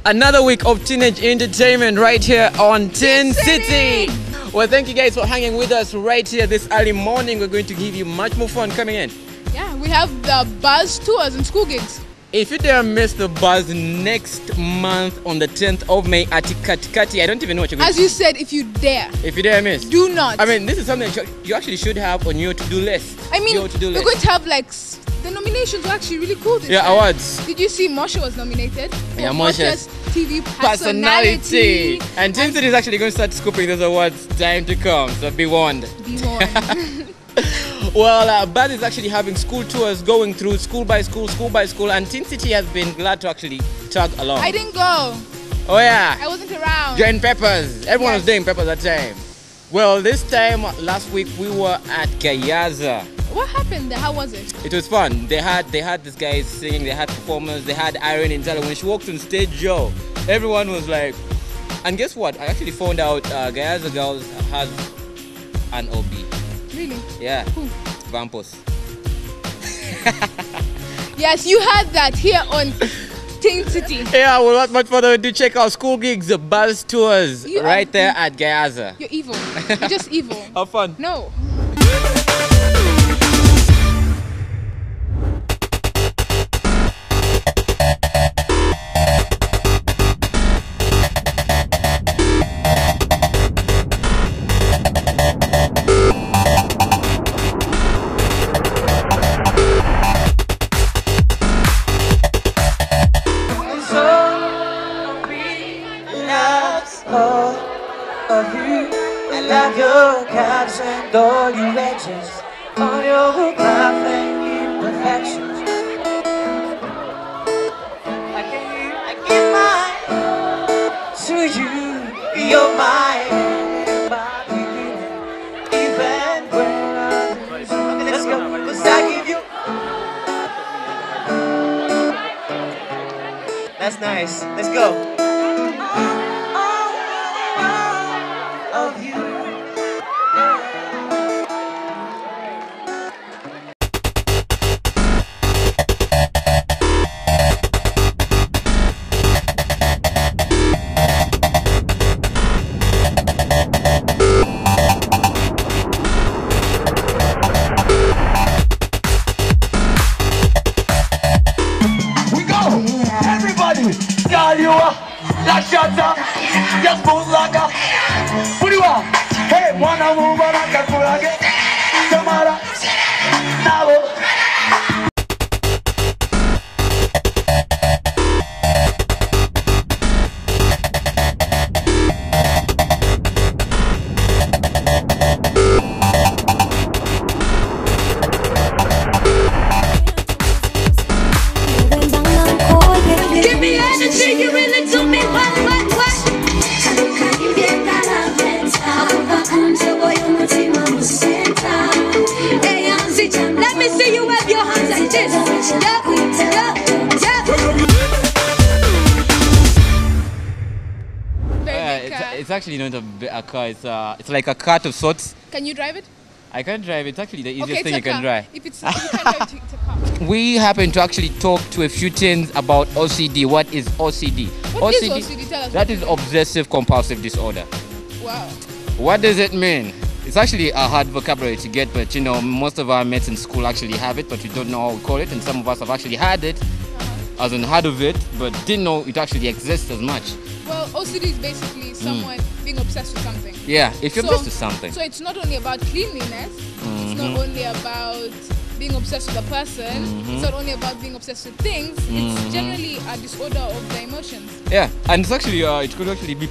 Another week of teenage entertainment right here on Teen City. Well, thank you guys for hanging with us right here this early morning. We're going to give you much more fun coming in. Yeah, we have the buzz tours and school gigs. If you dare miss the buzz next month on the 10th of May at Katikati, I don't even know what you're going to As you said, if you dare. If you dare miss. Do not. I mean, this is something you actually should have on your to-do list. I mean, we're going to have like, the nominations were actually really cool this time. Awards. Did you see Moshe was nominated? Yeah, Moshe's TV personality. And Teen City is actually going to start scooping those awards time to come, so be warned. Be warned. Well, Buzz is actually having school tours going through school by school, and Teen City has been glad to actually tag along. I didn't go. Oh yeah. I wasn't around. Doing peppers. Everyone was doing peppers at the time. Well, this time last week we were at Gayaza. What happened there? How was it? It was fun. They had these guys singing, they had performers, they had Irene in Tala. When she walked on stage, everyone was like, and guess what? I actually found out Gayaza Girls has an OB. Really? Yeah. Who? Vampos. Yes, you had that here on Teen City. Yeah, well, without much further ado, check out school gigs, the buzz tours right there at Gayaza. You're evil. You're just evil. Have fun. No. Your caps and all your edges, all your perfect imperfections. I give mine to you. You're mine, my beginning, even when I lose. Okay, let's go. 'Cause I give you. That's nice. Let's go. Of you. Girl, you are that shutter, just move like a. What do you want? Hey, wanna move on like a cool again? Tomorrow, now. Give me energy, you really do me what? Let me see you wave your hands like this. It's actually not a car. It's like a cart of sorts. Can you drive it? I can't drive. It's actually the easiest Okay, thing you can drive. If you can drive it's a car. We happen to actually talk to a few teens about OCD. What is OCD? What is OCD? Tell us. That is obsessive compulsive disorder. Wow. What does it mean? It's actually a hard vocabulary to get, but you know, most of our mates in school actually have it, but we don't know how we call it, and some of us have actually had it, as in heard of it, but didn't know it actually exists as much. Well, OCD is basically someone being obsessed with something. Yeah, if you're obsessed with something. So it's not only about cleanliness, it's not only about being obsessed with a person, it's not only about being obsessed with things, it's generally a disorder of the emotions. Yeah, and it's actually, it could actually be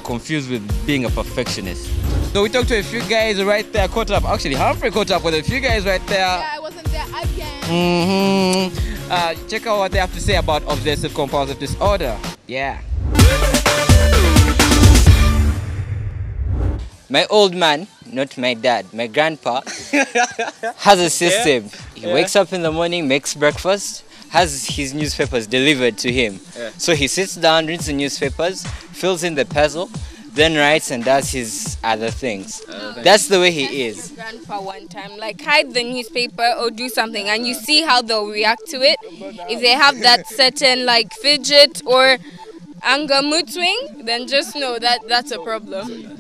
confused with being a perfectionist. So we talked to a few guys right there, caught up, actually Humphrey caught up with a few guys right there. Yeah, I wasn't there again. Check out what they have to say about obsessive compulsive disorder. Yeah. My old man, not my dad, my grandpa, has a system. He wakes up in the morning, makes breakfast, has his newspapers delivered to him. So he sits down, reads the newspapers, fills in the puzzle, then writes and does his other things. That's the way he is. Grandpa one time, like hide the newspaper or do something, and you see how they'll react to it. If they have that certain like fidget or anger mood swing, then just know that that's a problem.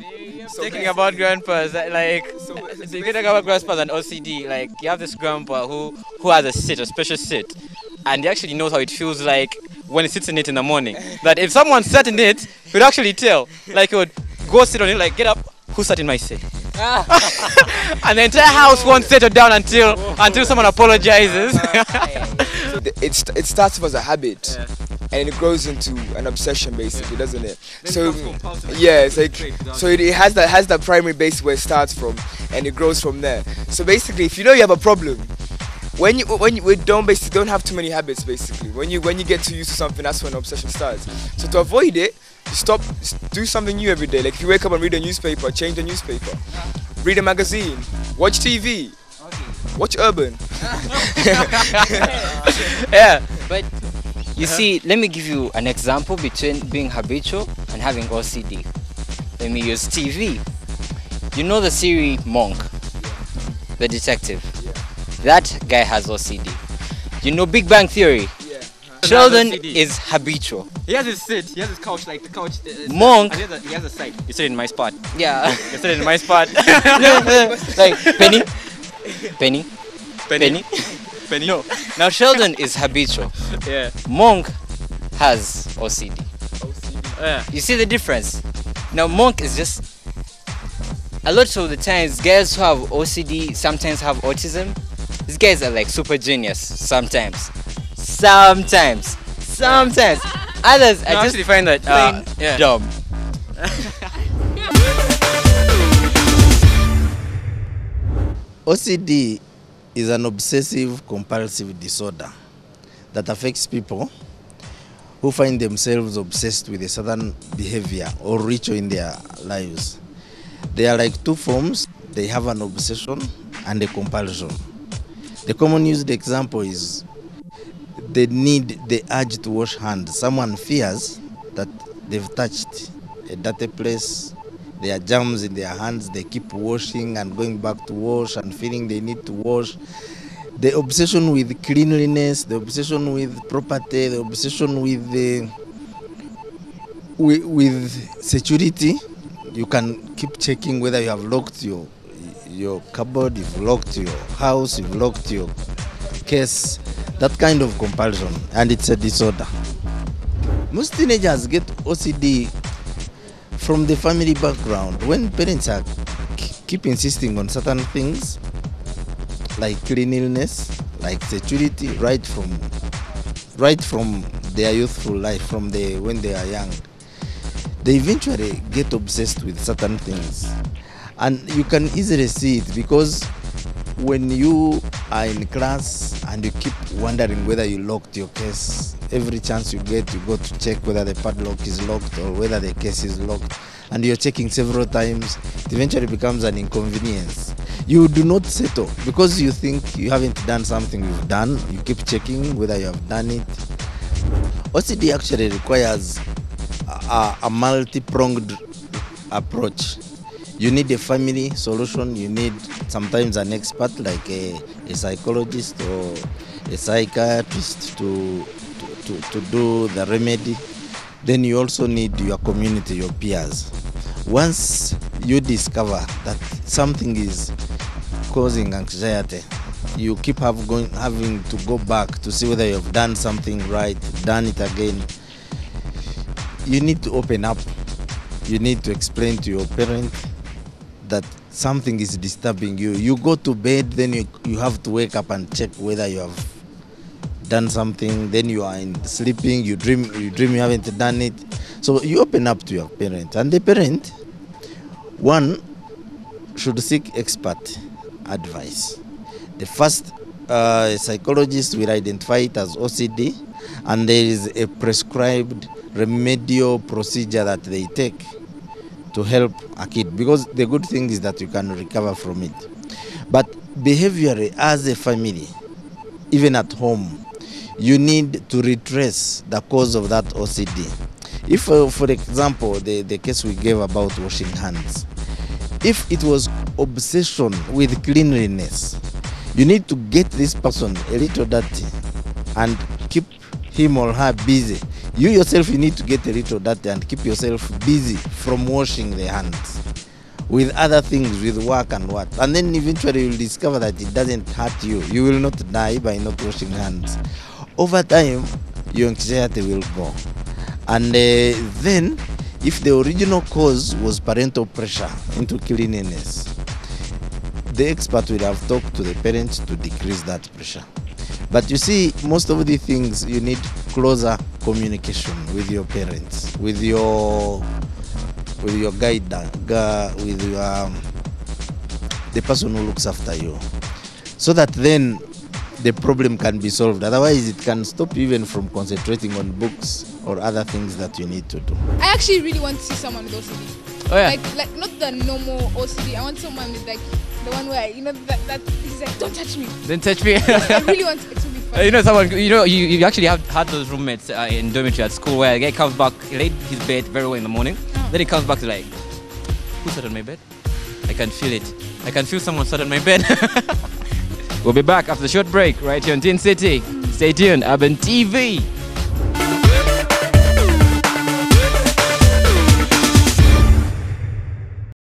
Thinking about grandpas, thinking about grandpas and OCD, like you have this grandpa who has a special sit, and he actually knows how it feels like when he sits in it in the morning. That if someone sat in it, he would actually tell. Like he would go sit on it, like get up, who sat in my seat? And the entire house won't settle down until someone apologizes. It starts off as a habit, and it grows into an obsession, basically, doesn't it? So yeah, it's like so it has that primary base where it starts from, and it grows from there. So basically, if you know you have a problem, when you don't have too many habits, basically, when you get too used to something, that's when obsession starts. So to avoid it, do something new every day. Like if you wake up and read a newspaper, change the newspaper, read a magazine, watch TV, watch Urban. Yeah, but you see, let me give you an example between being habitual and having OCD. Let me use TV. You know the series Monk, the detective. That guy has OCD. You know Big Bang Theory. Sheldon is habitual. He has his sit, he has his couch, like the couch. Monk. He has a side. You sit in my spot. Yeah. You sit in my spot. Like Penny. No. Now Sheldon is habitual. Yeah. Monk has OCD. Yeah. You see the difference? Now Monk is just a lot of the times guys who have OCD sometimes have autism. These guys are like super genius sometimes. Others I just find that plain dumb. OCD is an obsessive compulsive disorder that affects people who find themselves obsessed with a certain behavior or ritual in their lives. There are like two forms. They have an obsession and a compulsion. The common used example is the urge to wash hands. Someone fears that they've touched a dirty place, there are germs in their hands, they keep washing and going back to wash and feeling they need to wash. The obsession with cleanliness, the obsession with property, the obsession with security. You can keep checking whether you have locked your cupboard, you've locked your house, you've locked your case. That kind of compulsion, and it's a disorder. Most teenagers get OCD from the family background. When parents are keep insisting on certain things, like cleanliness, like security, right from their youthful life, when they are young, they eventually get obsessed with certain things. And you can easily see it because when you are in class and you keep wondering whether you locked your case, every chance you get, you go to check whether the padlock is locked or whether the case is locked, and you're checking several times, it eventually becomes an inconvenience. You do not settle because you think you haven't done something you've done. You keep checking whether you have done it. OCD actually requires a multi-pronged approach. You need a family solution, you need sometimes an expert like a psychologist or a psychiatrist to do the remedy. Then you also need your community, your peers. Once you discover that something is causing anxiety, you keep having to go back to see whether you've done something right, done it again. You need to open up. You need to explain to your parent that something is disturbing you. You go to bed, then you have to wake up and check whether you have done something. Then you are sleeping, you dream you haven't done it. So you open up to your parent, and the parent, one, should seek expert advice. The first psychologist will identify it as OCD, and there is a prescribed remedial procedure that they take to help a kid, because the good thing is that you can recover from it. But behaviorally, as a family, even at home, you need to retrace the cause of that OCD. If, for example, the case we gave about washing hands, if it was obsession with cleanliness, you need to get this person a little dirty and keep him or her busy. You yourself, you need to get a little dirty and keep yourself busy from washing the hands with other things, with work and what. And then eventually you'll discover that it doesn't hurt you. You will not die by not washing hands. Over time, your anxiety will go. And then, if the original cause was parental pressure into cleanliness, the expert will have talked to the parents to decrease that pressure. But you see, most of the things, you need closer communication with your parents, with your guide, with the person who looks after you, so that then the problem can be solved. Otherwise, it can stop you even from concentrating on books or other things that you need to do. I actually really want to see someone with OCD. Oh yeah. Like not the normal OCD. I want someone with like the one where that he's like, don't touch me. Don't touch me. I really want it to be fun. You actually have had those roommates in dormitory at school where a guy comes back, he laid his bed very well in the morning. Then he comes back to like, who sat on my bed? I can feel it. I can feel someone sat on my bed. We'll be back after the short break right here on Teen City. Stay tuned, Urban TV.